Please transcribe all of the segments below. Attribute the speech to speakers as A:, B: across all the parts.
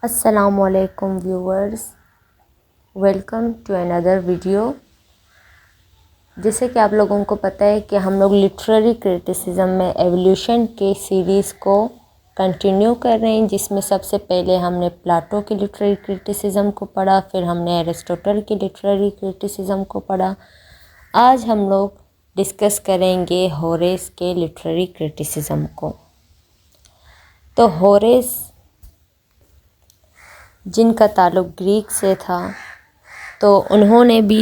A: अस्सलामुअलैकुम viewers, welcome to another video. जैसे कि आप लोगों को पता है कि हम लोग लिटरेरी क्रिटिसिज्म में एवोल्यूशन के सीरीज़ को कंटिन्यू कर रहे हैं, जिसमें सबसे पहले हमने प्लाटो की लिटरेरी क्रिटिसिज्म को पढ़ा, फिर हमने एरिस्टोटल की लिटरेरी क्रिटिसिज्म को पढ़ा। आज हम लोग डिस्कस करेंगे होरेस के लिटरेरी क्रिटिसिज्म को। तो होरेस, जिनका ताल्लुक़ ग्रीक से था, तो उन्होंने भी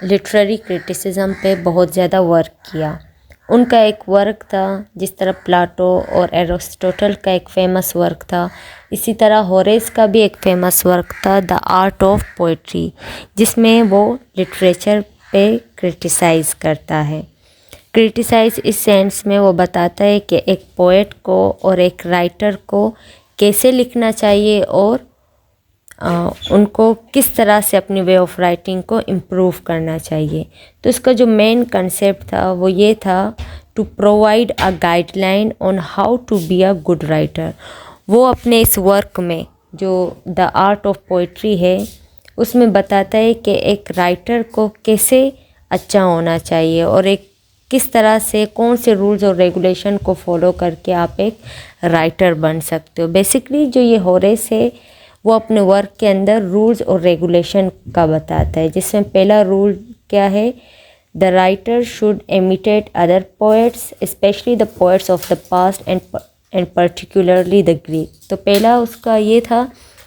A: लिटरेरी क्रिटिसिज्म पे बहुत ज़्यादा वर्क किया। उनका एक वर्क था, जिस तरह प्लाटो और एरिस्टोटल का एक फ़ेमस वर्क था, इसी तरह होरेस का भी एक फ़ेमस वर्क था, द आर्ट ऑफ पोइट्री, जिसमें वो लिटरेचर पे क्रिटिसाइज़ करता है। क्रिटिसाइज़ इस सेंस में वो बताता है कि एक पोएट को और एक राइटर को कैसे लिखना चाहिए और उनको किस तरह से अपनी वे ऑफ राइटिंग को इम्प्रूव करना चाहिए। तो इसका जो मेन कंसेप्ट था वो ये था, to provide a guideline on how to be a good writer. वो अपने इस वर्क में, जो द आर्ट ऑफ पोइट्री है, उसमें बताता है कि एक राइटर को कैसे अच्छा होना चाहिए और एक किस तरह से कौन से रूल्स और रेगुलेशन को फॉलो करके आप एक राइटर बन सकते हो। बेसिकली जो ये होरेस है वो अपने वर्क के अंदर रूल्स और रेगुलेशन का बताता है, जिसमें पहला रूल क्या है, the writer should imitate other poets, specially the poets of the past and particularly the Greek. तो पहला उसका ये था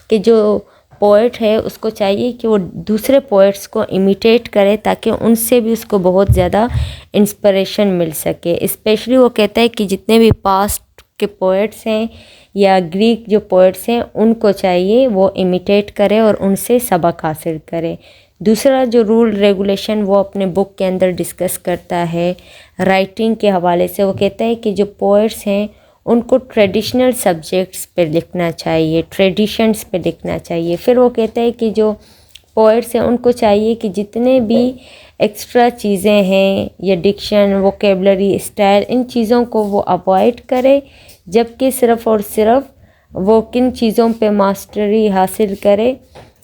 A: कि जो पोएट है उसको चाहिए कि वो दूसरे पोएट्स को इमिटेट करे, ताकि उनसे भी उसको बहुत ज़्यादा इंस्पिरेशन मिल सके। स्पेशली वो कहता है कि जितने भी पास्ट के पोएट्स हैं या ग्रीक जो पोएट्स हैं, उनको चाहिए वो इमिटेट करे और उनसे सबक हासिल करे। दूसरा जो रूल रेगुलेशन वो अपने बुक के अंदर डिस्कस करता है राइटिंग के हवाले से। वो कहता है कि जो पोएट्स हैं उनको ट्रेडिशनल सब्जेक्ट्स पे लिखना चाहिए, ट्रेडिशंस पे लिखना चाहिए। फिर वो कहता है कि जो पोएट्स हैं उनको चाहिए कि जितने भी एक्स्ट्रा चीज़ें हैं या डिक्शन, वोकेबलरी, स्टाइल, इन चीज़ों को वो अवॉइड करे, जबकि सिर्फ़ और सिर्फ वो किन चीज़ों पे मास्टरी हासिल करे,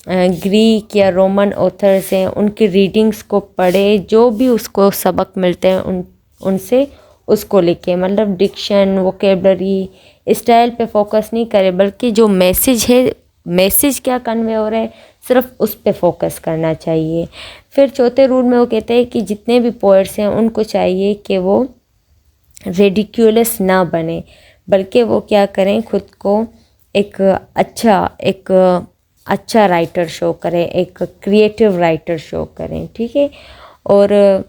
A: ग्रीक या रोमन ऑथर्स हैं उनकी रीडिंग्स को पढ़े, जो भी उसको सबक मिलते हैं उनसे उसको लिखे। मतलब डिक्शन, वोकेबलरी, स्टाइल पे फोकस नहीं करे, बल्कि जो मैसेज है, मैसेज क्या कन्वे हो रहा है, सिर्फ उस पे फोकस करना चाहिए। फिर चौथे रूल में वो कहते हैं कि जितने भी पोएट्स हैं उनको चाहिए कि वो रेडिक्यूलस ना बने, बल्कि वो क्या करें, खुद को एक अच्छा राइटर शो करें, एक क्रिएटिव राइटर शो करें, ठीक है। और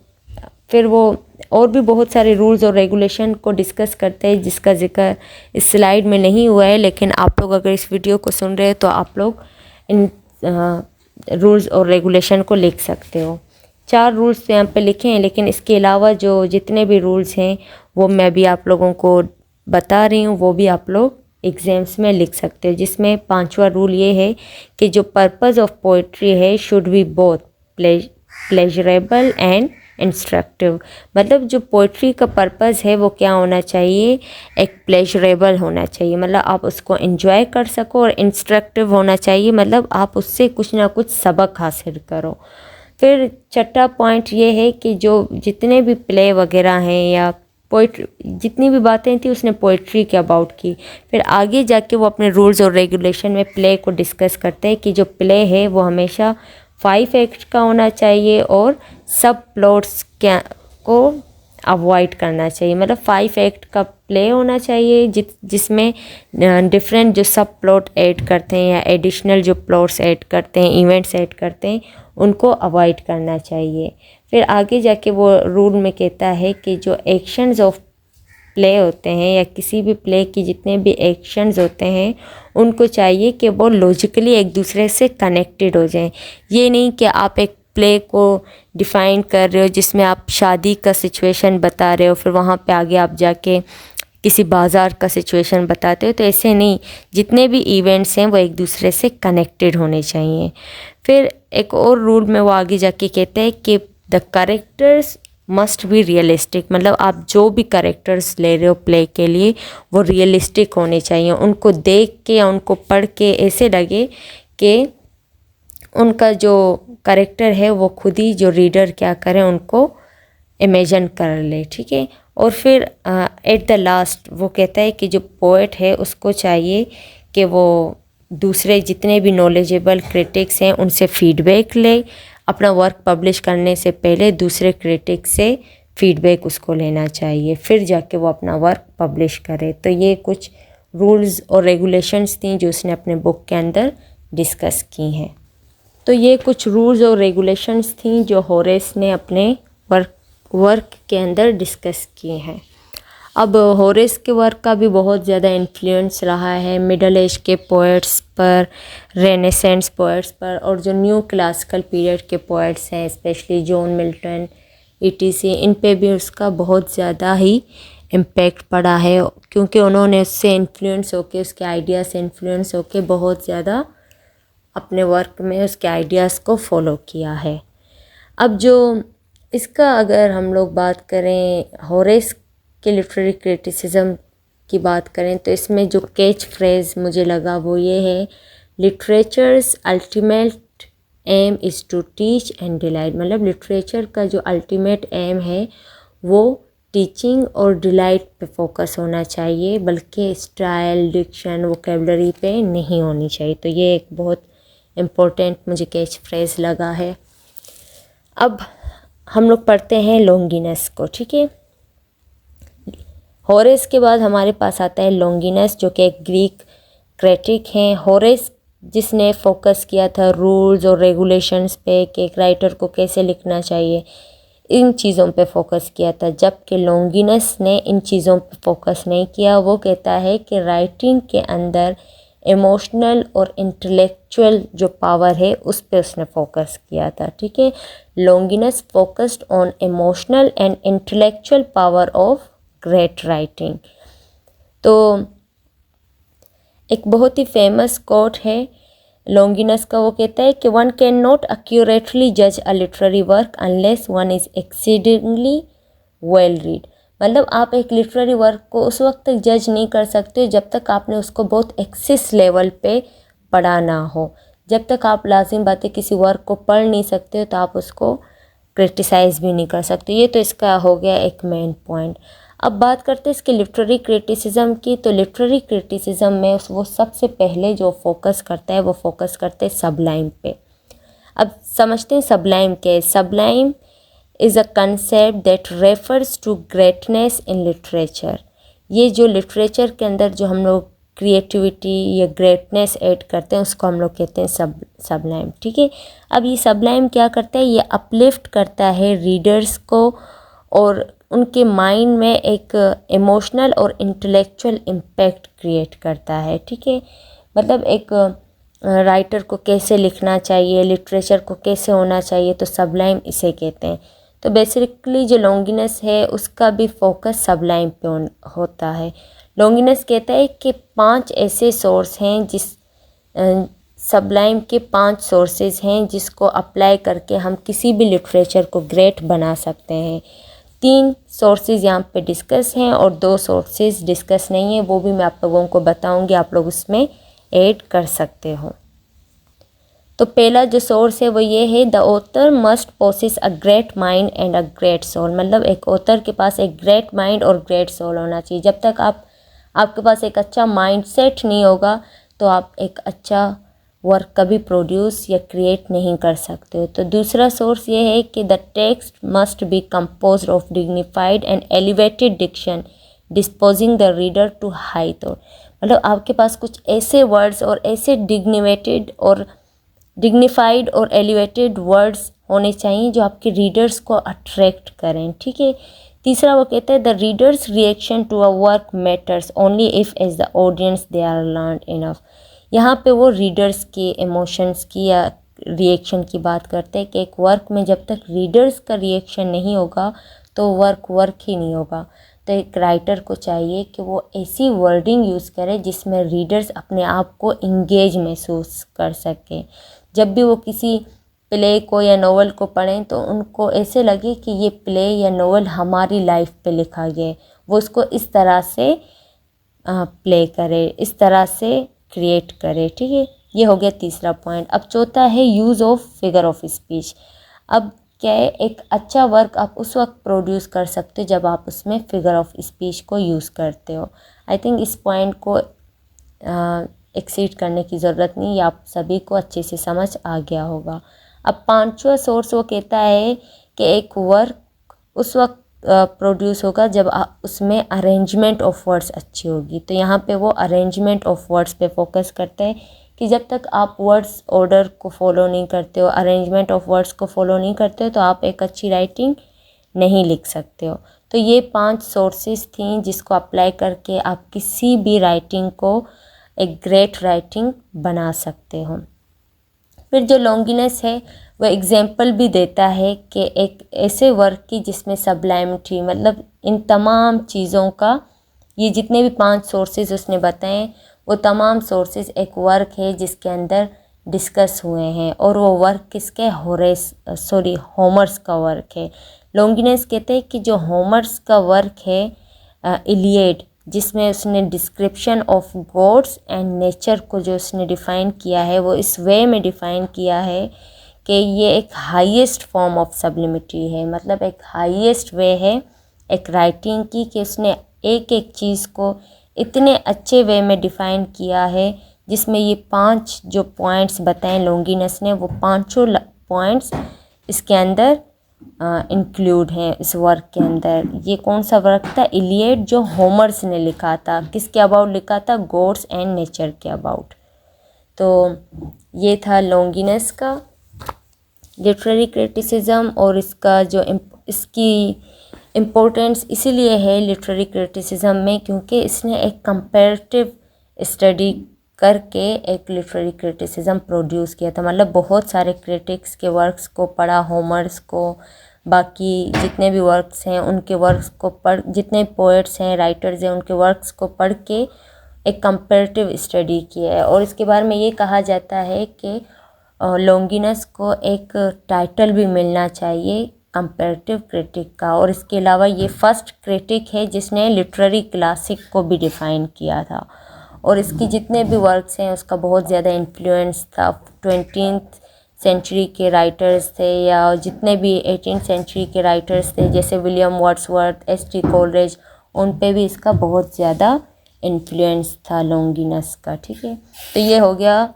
A: फिर वो और भी बहुत सारे रूल्स और रेगुलेशन को डिस्कस करते हैं, जिसका जिक्र इस स्लाइड में नहीं हुआ है, लेकिन आप लोग अगर इस वीडियो को सुन रहे हैं तो आप लोग इन रूल्स और रेगुलेशन को लिख सकते हो। 4 रूल्स तो यहाँ पे लिखे हैं, लेकिन इसके अलावा जो जितने भी रूल्स हैं वो मैं भी आप लोगों को बता रही हूँ, वो भी आप लोग एग्ज़ाम्स में लिख सकते हो। जिसमें 5वां रूल ये है कि जो पर्पस ऑफ पोइट्री है should be both pleasurable and instructive. मतलब जो पोइट्री का पर्पस है वो क्या होना चाहिए, एक प्लेजरेबल होना चाहिए, मतलब आप उसको एंजॉय कर सको, और इंस्ट्रक्टिव होना चाहिए, मतलब आप उससे कुछ ना कुछ सबक हासिल करो। फिर छठा पॉइंट ये है कि जो जितने भी प्ले वगैरह हैं या पोइट्री, जितनी भी बातें थी उसने पोइट्री के अबाउट की। फिर आगे जाके वो अपने रूल्स और रेगुलेशन में प्ले को डिस्कस करते हैं कि जो प्ले है वो हमेशा 5 एक्ट का होना चाहिए और सब प्लॉट्स को अवॉइड करना चाहिए। मतलब 5 एक्ट का प्ले होना चाहिए, जिसमें डिफरेंट जो सब प्लॉट ऐड करते हैं या एडिशनल जो प्लॉट्स ऐड करते हैं, इवेंट्स ऐड करते हैं, उनको अवॉइड करना चाहिए। फिर आगे जाके वो रूल में कहता है कि जो एक्शंस ऑफ प्ले होते हैं या किसी भी प्ले की जितने भी एक्शंस होते हैं उनको चाहिए कि वो लॉजिकली एक दूसरे से कनेक्टेड हो जाएं। ये नहीं कि आप एक प्ले को डिफ़ाइन कर रहे हो जिसमें आप शादी का सिचुएशन बता रहे हो, फिर वहाँ पे आगे आप जाके किसी बाज़ार का सिचुएशन बताते हो, तो ऐसे नहीं, जितने भी इवेंट्स हैं वो एक दूसरे से कनेक्टेड होने चाहिए। फिर एक और रूल में वो आगे जाके कहते हैं कि the characters must be realistic, मतलब आप जो भी कैरेक्टर्स ले रहे हो प्ले के लिए वो रियलिस्टिक होने चाहिए। उनको देख के या उनको पढ़ के ऐसे लगे कि उनका जो कैरेक्टर है वो खुद ही जो रीडर क्या करे उनको इमेजिन कर ले, ठीक है। और फिर एट द लास्ट वो कहता है कि जो पोएट है उसको चाहिए कि वो दूसरे जितने भी नॉलेजेबल क्रिटिक्स हैं उनसे फीडबैक ले। अपना वर्क पब्लिश करने से पहले दूसरे क्रिटिक से फीडबैक उसको लेना चाहिए, फिर जाके वो अपना वर्क पब्लिश करे। तो ये कुछ रूल्स और रेगुलेशंस थी जो उसने अपने बुक के अंदर डिस्कस की हैं। तो ये कुछ रूल्स और रेगुलेशंस थी जो होरेस ने अपने वर्क के अंदर डिस्कस किए हैं। अब होरेस के वर्क का भी बहुत ज़्यादा इन्फ्लुएंस रहा है मिडल एज के पोएट्स पर, रेनेसेंस पोएट्स पर, और जो न्यू क्लासिकल पीरियड के पोएट्स हैं स्पेशली जॉन मिल्टन ईटीसी, इन पे भी उसका बहुत ज़्यादा ही इम्पैक्ट पड़ा है, क्योंकि उन्होंने उससे इन्फ्लुएंस होके, उसके आइडिया से इन्फ्लुएंस होके बहुत ज़्यादा अपने वर्क में उसके आइडियाज़ को फॉलो किया है। अब जो इसका अगर हम लोग बात करें होरेस के लिटरेरी क्रिटिसिज्म की बात करें तो इसमें जो कैच फ्रेज मुझे लगा वो ये है, literature's ultimate aim is to teach and delight. मतलब लिटरेचर का जो अल्टीमेट एम है वो टीचिंग और डिलाइट पे फोकस होना चाहिए, बल्कि स्टाइल, डिक्शन, वोकेबलरी पे नहीं होनी चाहिए। तो ये एक बहुत इम्पोर्टेंट मुझे कैच फ्रेज लगा है। अब हम लोग पढ़ते हैं लॉन्गिनस को, ठीक है। होरेस के बाद हमारे पास आता है लॉन्गिनस, जो कि एक ग्रीक क्रिटिक हैं। होरेस जिसने फोकस किया था रूल्स और रेगुलेशंस पे कि एक राइटर को कैसे लिखना चाहिए, इन चीज़ों पे फोकस किया था, जबकि लॉन्गिनस ने इन चीज़ों पे फोकस नहीं किया। वो कहता है कि राइटिंग के अंदर इमोशनल और इंटेलेक्चुअल जो पावर है उस पे उसने फोकस किया था, ठीक है। Longinus focused on emotional and intellectual power of great writing. तो एक बहुत ही फेमस कोट है लॉन्गिनस का, वो कहता है कि वन कैन नॉट एक्यूरेटली जज a literary work unless one is exceedingly well read. मतलब आप एक लिटरेरी वर्क को उस वक्त तक जज नहीं कर सकते जब तक आपने उसको बहुत एक्सेस लेवल पे पढ़ा ना हो। जब तक आप लाजिम बात है किसी वर्क को पढ़ नहीं सकते तो आप उसको क्रिटिसाइज़ भी नहीं कर सकते। ये तो इसका हो गया एक मेन पॉइंट। अब बात करते हैं इसके लिटरेरी क्रिटिसिज्म की। तो लिटरेरी क्रिटिसिज्म में वो सबसे पहले जो फोकस करता है वो फोकस करते हैं सबलाइम पे। अब समझते हैं सबलाइम क्या है। Sublime is a concept that refers to greatness in literature. ये जो लिटरेचर के अंदर जो हम लोग क्रिएटिविटी या ग्रेटनेस ऐड करते हैं उसको हम लोग कहते हैं सबलाइम, ठीक है। अब ये सबलाइम क्या करता है, ये अपलिफ्ट करता है रीडर्स को और उनके माइंड में एक इमोशनल और इंटेलेक्चुअल इम्पैक्ट क्रिएट करता है, ठीक है। मतलब एक राइटर को कैसे लिखना चाहिए, लिटरेचर को कैसे होना चाहिए, तो सबलाइम इसे कहते हैं। तो बेसिकली जो लॉन्गिनस है उसका भी फोकस सबलाइम पे होता है। लॉन्गिनस कहता है कि 5 ऐसे सोर्स हैं जिस सबलाइम के 5 सोर्सेज हैं जिसको अप्लाई करके हम किसी भी लिटरेचर को ग्रेट बना सकते हैं। 3 सोर्सेज यहाँ पे डिस्कस हैं और 2 सोर्सेज डिस्कस नहीं है, वो भी मैं आप लोगों को बताऊंगी, आप लोग उसमें ऐड कर सकते हो। तो पहला जो सोर्स है वो ये है, the author must possess a great mind and a great soul. मतलब एक ऑथर के पास एक ग्रेट माइंड और ग्रेट सोल होना चाहिए। जब तक आपके पास एक अच्छा माइंड सेट नहीं होगा तो आप एक अच्छा वर्क कभी प्रोड्यूस या क्रिएट नहीं कर सकते हो। तो दूसरा सोर्स ये है कि the text must be composed of dignified and elevated diction disposing the reader to high thought. मतलब आपके पास कुछ ऐसे वर्ड्स और ऐसे डिग्निफाइड और एलिवेटेड वर्ड्स होने चाहिए जो आपके रीडर्स को अट्रैक्ट करें, ठीक है। तीसरा वो कहता है the readers' reaction to a work matters only if as the audience they are learn enough. यहाँ पे वो रीडर्स के इमोशंस की या रिएक्शन की बात करते हैं कि एक वर्क में जब तक रीडर्स का रिएक्शन नहीं होगा तो वर्क ही नहीं होगा। तो एक राइटर को चाहिए कि वो ऐसी वर्डिंग यूज़ करे जिसमें रीडर्स अपने आप को इंगेज महसूस कर सकें। जब भी वो किसी प्ले को या नोवेल को पढ़ें तो उनको ऐसे लगे कि ये प्ले या नोवेल हमारी लाइफ पे लिखा गया है, वो उसको इस तरह से प्ले करे, इस तरह से क्रिएट करे। ठीक है, ये हो गया तीसरा पॉइंट। अब चौथा है use of figure of speech. अब क्या है, एक अच्छा वर्क आप उस वक्त प्रोड्यूस कर सकते हो जब आप उसमें फिगर ऑफ स्पीच को यूज़ करते हो। आई थिंक इस पॉइंट को एक्सीड करने की ज़रूरत नहीं, ये आप सभी को अच्छे से समझ आ गया होगा। अब पांचवा सोर्स वो कहता है कि एक वर्क उस वक्त प्रोड्यूस होगा जब उसमें अरेंजमेंट ऑफ वर्ड्स अच्छी होगी। तो यहाँ पे वो अरेंजमेंट ऑफ वर्ड्स पे फोकस करते हैं कि जब तक आप वर्ड्स ऑर्डर को फॉलो नहीं करते हो, अरेंजमेंट ऑफ वर्ड्स को फॉलो नहीं करते हो, तो आप एक अच्छी राइटिंग नहीं लिख सकते हो। तो ये 5 सोर्सेज थी जिसको अप्लाई करके आप किसी भी राइटिंग को एक ग्रेट राइटिंग बना सकते हो। फिर जो लॉन्गिनेस है वो एग्जाम्पल भी देता है कि एक ऐसे वर्क की जिसमें सबलाइमिटी, मतलब इन तमाम चीज़ों का, ये जितने भी 5 सोर्सेज उसने बताए वो तमाम सोर्सेज एक वर्क है जिसके अंदर डिस्कस हुए हैं, और वो वर्क किसके, होमर्स का वर्क है। लॉन्गिनेस कहते हैं कि जो होमर्स का वर्क है इलियड, जिसमें उसने description of gods and nature को जो उसने डिफ़ाइन किया है वो इस वे में डिफ़ाइन किया है कि ये एक हाईएस्ट फॉर्म ऑफ सब्लिमिटी है, मतलब एक हाईएस्ट वे है एक राइटिंग की, कि उसने एक एक चीज़ को इतने अच्छे वे में डिफ़ाइन किया है जिसमें ये 5 जो पॉइंट्स बताएं लॉन्गिनेस ने, वो पांचों पॉइंट्स इसके अंदर इंक्लूड हैं इस वर्क के अंदर। ये कौन सा वर्क था, इलियड, जो होमर्स ने लिखा था। किसके अबाउट लिखा था, गॉड्स एंड नेचर के अबाउट। तो ये था लॉन्गिनेस का लिटरेरी क्रिटिसिज्म, और इसका जो इसकी इम्पोर्टेंस इसीलिए है लिटरेरी क्रिटिसिज्म में क्योंकि इसने एक कंपैरेटिव स्टडी करके एक लिटरेरी क्रिटिसिज्म प्रोड्यूस किया था। मतलब बहुत सारे क्रिटिक्स के वर्क्स को पढ़ा, होमर्स को, बाकी जितने भी वर्क्स हैं उनके वर्क्स को पढ़, जितने पोएट्स हैं, राइटर्स हैं, उनके वर्क्स को पढ़ के एक कंपैरेटिव स्टडी किया है। और इसके बारे में ये कहा जाता है कि लॉन्गिनेस को एक टाइटल भी मिलना चाहिए कंपैरेटिव क्रिटिक का, और इसके अलावा ये फर्स्ट क्रिटिक है जिसने लिटरेरी क्लासिक को भी डिफ़ाइन किया था। और इसकी जितने भी वर्क्स हैं उसका बहुत ज़्यादा इन्फ्लुएंस था 20th सेंचुरी के राइटर्स थे, या जितने भी 18th सेंचुरी के राइटर्स थे जैसे विलियम वर्ड्सवर्थ, एस.टी. कोलरिज, उन पे भी इसका बहुत ज़्यादा इन्फ्लुएंस था लॉन्गिनेस का। ठीक है, तो ये हो गया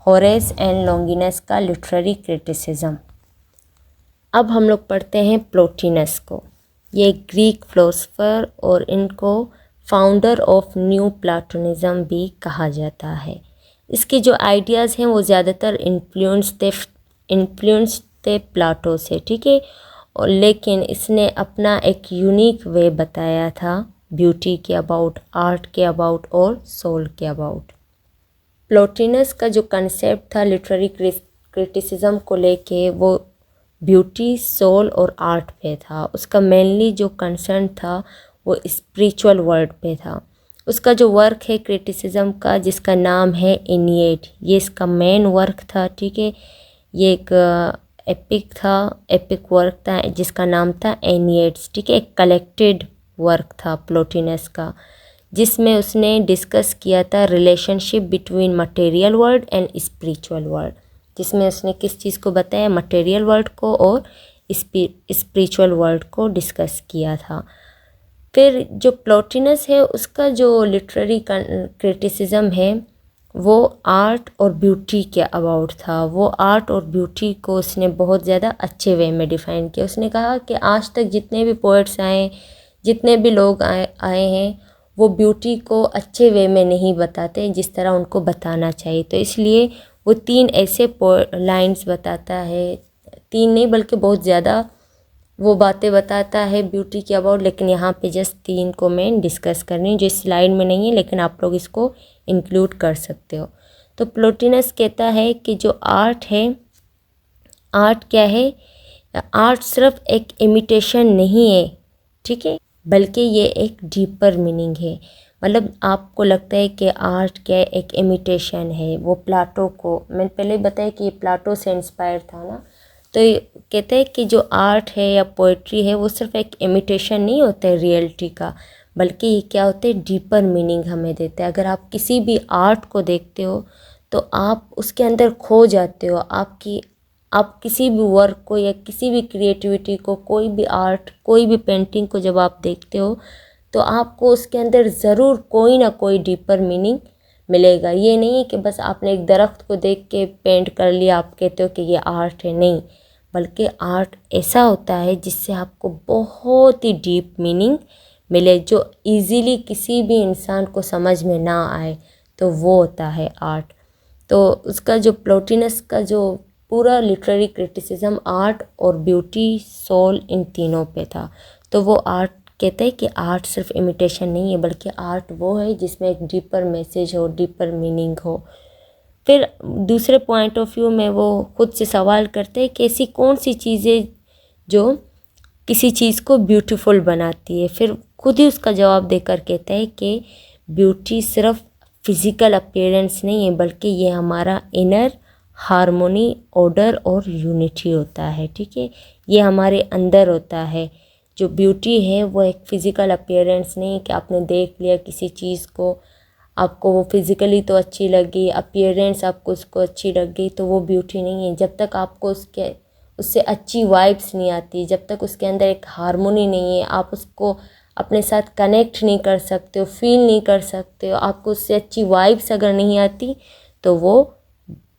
A: होरेस एंड लॉन्गिनेस का लिटरेरी क्रिटिसिज्म। अब हम लोग पढ़ते हैं प्लोटिनस को। ये ग्रीक फिलोसोफर और इनको फाउंडर ऑफ न्यू प्लाटोनिज्म भी कहा जाता है। इसके जो आइडियाज़ हैं वो ज़्यादातर इन्फ्लुएंस थे प्लाटो से। ठीक है, और लेकिन इसने अपना एक यूनिक वे बताया था ब्यूटी के अबाउट, आर्ट के अबाउट और सोल के अबाउट। प्लोटिनस का जो कंसेप्ट था लिटरेरी क्रिटिसिज्म को लेके वो ब्यूटी, सोल और आर्ट पे था। उसका मेनली जो कंसर्न था वो स्पिरिचुअल वर्ल्ड पे था। उसका जो वर्क है क्रिटिसिज्म का जिसका नाम है एनिएड, ये इसका मेन वर्क था। ठीक है, ये एक एपिक वर्क था जिसका नाम था एनिएड्स। ठीक है, एक कलेक्टेड वर्क था प्लोटिनस का, जिसमें उसने डिस्कस किया था relationship between material world and spiritual world, जिसमें उसने किस चीज़ को बताया, मटेरियल वर्ल्ड को और स्पिरिचुअल वर्ल्ड को डिस्कस किया था। फिर जो प्लोटिनस है उसका जो लिटरेरी क्रिटिसिज्म है वो आर्ट और ब्यूटी के अबाउट था। वो आर्ट और ब्यूटी को उसने बहुत ज़्यादा अच्छे वे में डिफ़ाइन किया। उसने कहा कि आज तक जितने भी पोएट्स आए, जितने भी लोग आए हैं, वो ब्यूटी को अच्छे वे में नहीं बताते जिस तरह उनको बताना चाहिए। तो इसलिए वो 3 ऐसे लाइंस बताता है, 3 नहीं बल्कि बहुत ज़्यादा वो बातें बताता है ब्यूटी के अबाउट, लेकिन यहाँ पे जस्ट 3 को मैं डिस्कस करनी जो इस स्लाइड में नहीं है, लेकिन आप लोग इसको इंक्लूड कर सकते हो। तो प्लोटिनस कहता है कि जो आर्ट है, आर्ट क्या है, आर्ट सिर्फ एक इमिटेशन नहीं है, ठीक है, बल्कि ये एक डीपर मीनिंग है। मतलब आपको लगता है कि आर्ट क्या है, एक इमिटेशन है। वो प्लाटो को मैंने पहले बताया कि ये प्लाटो से इंस्पायर था ना। तो ये कहते हैं कि जो आर्ट है या पोइट्री है वो सिर्फ एक इमिटेशन नहीं होता है रियलिटी का, बल्कि ये क्या होता है, डीपर मीनिंग हमें देता है। अगर आप किसी भी आर्ट को देखते हो तो आप उसके अंदर खो जाते हो। आप किसी भी वर्क को या किसी भी क्रिएटिविटी को, कोई भी आर्ट, कोई भी पेंटिंग को जब आप देखते हो तो आपको उसके अंदर ज़रूर कोई ना कोई डीपर मीनिंग मिलेगा। ये नहीं है कि बस आपने एक दरख्त को देख के पेंट कर लिया, आप कहते हो कि ये आर्ट है, नहीं। बल्कि आर्ट ऐसा होता है जिससे आपको बहुत ही डीप मीनिंग मिले, जो इजीली किसी भी इंसान को समझ में ना आए, तो वो होता है आर्ट। तो उसका जो प्लोटिनस का जो पूरा लिटरेरी क्रिटिसिज्म आर्ट और ब्यूटी, सोल, इन तीनों पे था। तो वो आर्ट कहते हैं कि आर्ट सिर्फ इमिटेशन नहीं है, बल्कि आर्ट वो है जिसमें एक डीपर मैसेज हो, डीपर मीनिंग हो। फिर दूसरे पॉइंट ऑफ व्यू में वो खुद से सवाल करते हैं कि ऐसी कौन सी चीज़ें जो किसी चीज़ को ब्यूटीफुल बनाती है। फिर खुद ही उसका जवाब देकर कहता है कि ब्यूटी सिर्फ फिज़िकल अपीयरेंस नहीं है, बल्कि ये हमारा इनर हार्मोनी, ऑर्डर और यूनिटी होता है। ठीक है, ये हमारे अंदर होता है। जो ब्यूटी है वो एक फ़िज़िकल अपीयरेंस नहीं है कि आपने देख लिया किसी चीज़ को, आपको वो फिज़िकली तो अच्छी लगी, अपीयरेंस आपको उसको अच्छी लग गई, तो वो ब्यूटी नहीं है। जब तक आपको उससे अच्छी वाइब्स नहीं आती, जब तक उसके अंदर एक हार्मोनी नहीं है, आप उसको अपने साथ कनेक्ट नहीं कर सकते हो, फील नहीं कर सकते हो, आपको उससे अच्छी वाइब्स अगर नहीं आती, तो वो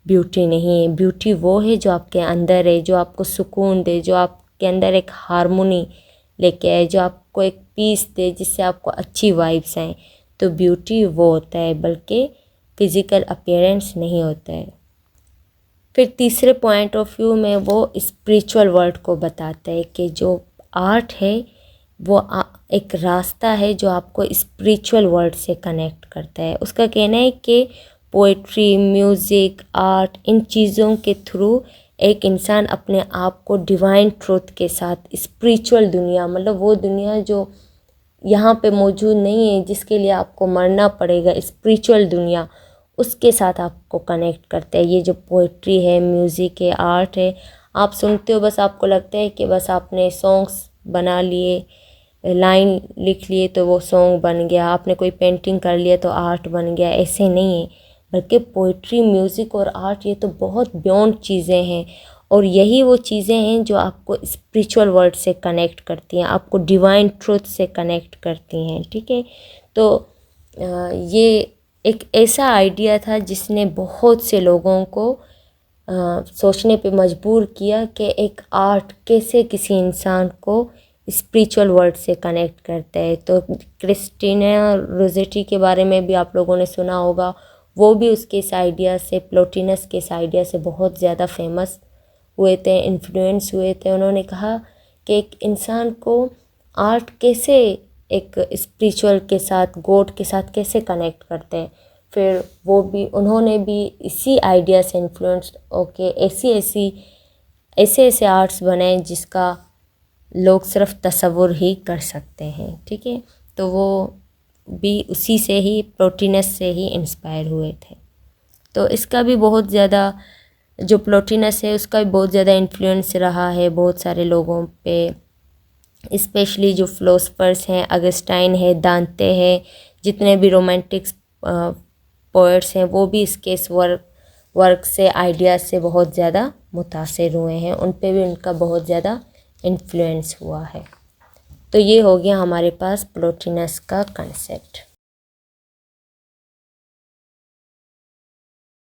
A: ब्यूटी नहीं है। ब्यूटी वो है जो आपके अंदर है, जो आपको सुकून दे, जो आपके अंदर एक हार्मोनी लेके आए, जो आपको एक पीस दे, जिससे आपको अच्छी वाइब्स आए। तो ब्यूटी वो होता है, बल्कि फ़िज़िकल अपीयरेंस नहीं होता है। फिर तीसरे पॉइंट ऑफ व्यू में वो स्पिरिचुअल वर्ल्ड को बताता है कि जो आर्ट है वो एक रास्ता है जो आपको स्पिरिचुअल वर्ल्ड से कनेक्ट करता है। उसका कहना है कि पोइट्री, म्यूज़िक, आर्ट, इन चीज़ों के थ्रू एक इंसान अपने आप को डिवाइन ट्रूथ के साथ, स्पिरिचुअल दुनिया, मतलब वो दुनिया जो यहाँ पे मौजूद नहीं है, जिसके लिए आपको मरना पड़ेगा, स्पिरिचुअल दुनिया, उसके साथ आपको कनेक्ट करते हैं। ये जो पोइट्री है, म्यूज़िक है, आर्ट है, आप सुनते हो, बस आपको लगता है कि बस आपने सॉन्ग्स बना लिए, लाइन लिख लिए तो वो सॉन्ग बन गया, आपने कोई पेंटिंग कर लिया तो आर्ट बन गया। ऐसे नहीं है, बल्कि पोइट्री, म्यूज़िक और आर्ट ये तो बहुत बियॉन्ड चीज़ें हैं, और यही वो चीज़ें हैं जो आपको स्पिरिचुअल वर्ल्ड से कनेक्ट करती हैं, आपको डिवाइन ट्रूथ से कनेक्ट करती हैं। ठीक है, तो ये एक ऐसा आइडिया था जिसने बहुत से लोगों को सोचने पे मजबूर किया कि एक आर्ट कैसे किसी इंसान को स्पिरिचुअल वर्ल्ड से कनेक्ट करता है। तो क्रिस्टीना रोसेटी के बारे में भी आप लोगों ने सुना होगा, वो भी उसके इस आइडिया से, प्लोटिनस के इस आइडिया से बहुत ज़्यादा फेमस हुए थे, इन्फ्लुएंस हुए थे। उन्होंने कहा कि एक इंसान को आर्ट कैसे एक स्पिरिचुअल के साथ, गॉड के साथ कैसे कनेक्ट करते हैं। फिर उन्होंने भी इसी आइडिया से इन्फ्लुएंस होके ऐसे ऐसे आर्ट्स बनाए जिसका लोग सिर्फ तसव्वुर ही कर सकते हैं। ठीक है, तो वो भी उसी से ही, प्लोटिनस से ही इंस्पायर हुए थे। तो इसका भी बहुत ज़्यादा, जो प्लोटिनस है उसका भी बहुत ज़्यादा इन्फ्लुएंस रहा है बहुत सारे लोगों पे, स्पेशली जो फिलोसफर्स हैं, अगस्टाइन है, दांते है, जितने भी रोमांटिक्स पोएट्स हैं, वो भी इसके इस वर्क से, आइडिया से बहुत ज़्यादा मुतासिर हुए हैं, उन पे भी उनका बहुत ज़्यादा इन्फ्लुएंस हुआ है। तो ये हो गया हमारे पास प्लोटिनस का कंसेप्ट।